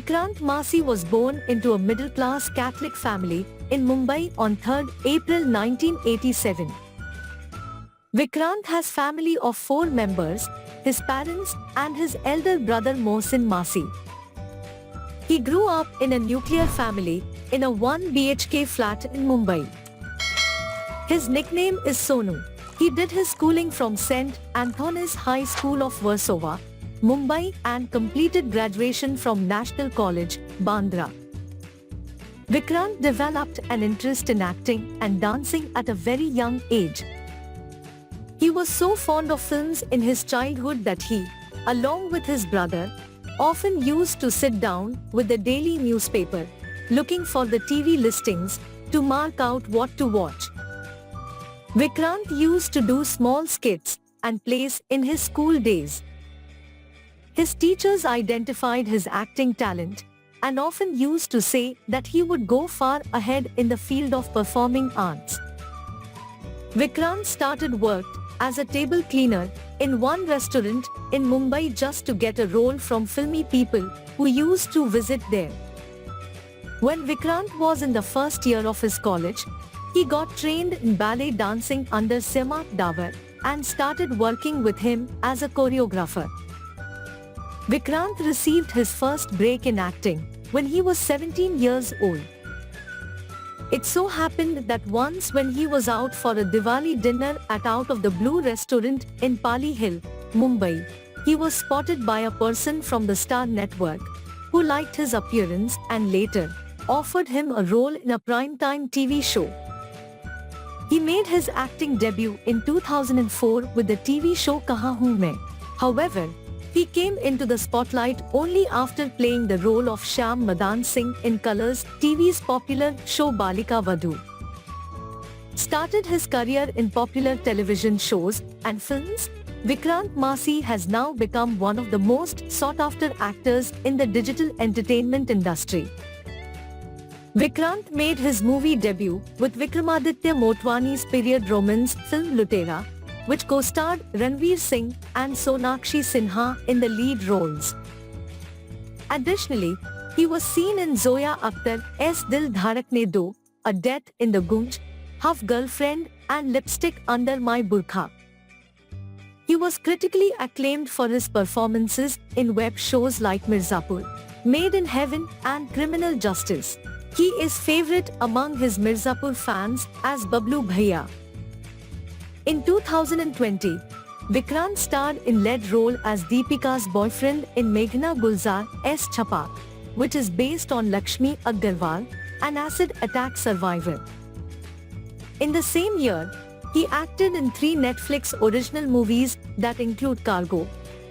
Vikrant Massey was born into a middle-class Catholic family in Mumbai on 3rd April 1987. Vikrant has family of 4 members, his parents and his elder brother Mohsin Massey. He grew up in a nuclear family in a 1 BHK flat in Mumbai. His nickname is Sonu. He did his schooling from St. Anthony's High School of Warsaw, Mumbai and completed graduation from National College, Bandra. Vikrant developed an interest in acting and dancing at a very young age. He was so fond of films in his childhood that he, along with his brother, often used to sit down with the daily newspaper, looking for the TV listings to mark out what to watch. Vikrant used to do small skits and plays in his school days. His teachers identified his acting talent and often used to say that he would go far ahead in the field of performing arts. Vikrant started work as a table cleaner in one restaurant in Mumbai just to get a role from filmy people who used to visit there. When Vikrant was in the first year of his college, he got trained in ballet dancing under Semak Davar and started working with him as a choreographer. Vikrant received his first break in acting when he was 17 years old. It so happened that once when he was out for a Diwali dinner at Out of the Blue restaurant in Pali Hill, Mumbai, he was spotted by a person from the Star Network who liked his appearance and later offered him a role in a primetime TV show. He made his acting debut in 2004 with the TV show Kahan Hoon Main. However, he came into the spotlight only after playing the role of Shyam Madan Singh in Colors TV's popular show Balika Vadhu. Started his career in popular television shows and films, Vikrant Massey has now become one of the most sought-after actors in the digital entertainment industry. Vikrant made his movie debut with Vikramaditya Motwani's period romance film Lutera, which co-starred Ranveer Singh and Sonakshi Sinha in the lead roles. Additionally, he was seen in Zoya Akhtar's Dil Dharakne Do, A Death in the Gunj, Half Girlfriend and Lipstick Under My Burkha. He was critically acclaimed for his performances in web shows like Mirzapur, Made in Heaven and Criminal Justice. He is favorite among his Mirzapur fans as Bablu Bhaiya. In 2020, Vikrant starred in lead role as Deepika's boyfriend in Meghna Gulzar's Chhapak, which is based on Lakshmi Agarwal, an acid attack survivor. In the same year, he acted in 3 Netflix original movies that include Cargo,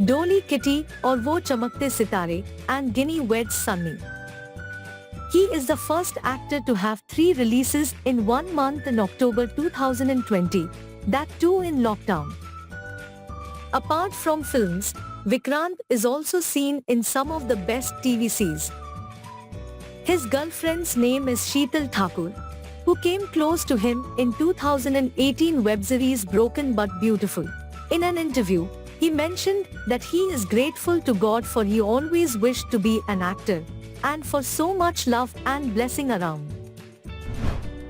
Dolly Kitty or Wo Chamakte Sitare, and Ginny Weds Sunny. He is the first actor to have 3 releases in 1 month in October 2020. That too in lockdown. Apart from films, Vikrant is also seen in some of the best TVCs. His girlfriend's name is Sheetal Thakur, who came close to him in 2018 web series Broken But Beautiful. In an interview, he mentioned that he is grateful to God for he always wished to be an actor, and for so much love and blessing around.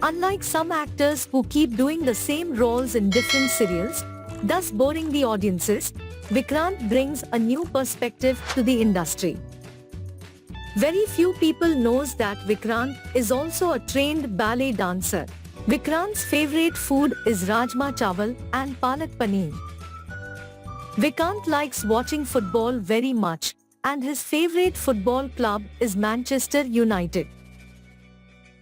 Unlike some actors who keep doing the same roles in different serials, thus boring the audiences, Vikrant brings a new perspective to the industry. Very few people knows that Vikrant is also a trained ballet dancer. Vikrant's favorite food is Rajma Chawal and Palak Paneer. Vikrant likes watching football very much, and his favorite football club is Manchester United.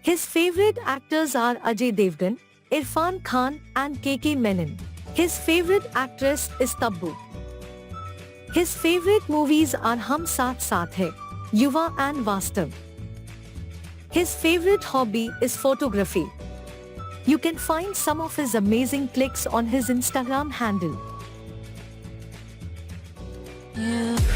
His favorite actors are Ajay Devgan, Irfan Khan and KK Menon. His favorite actress is Tabbu. His favorite movies are Hum Saath Saath Hai, Yuva and Vastav. His favorite hobby is photography. You can find some of his amazing clicks on his Instagram handle. Yeah.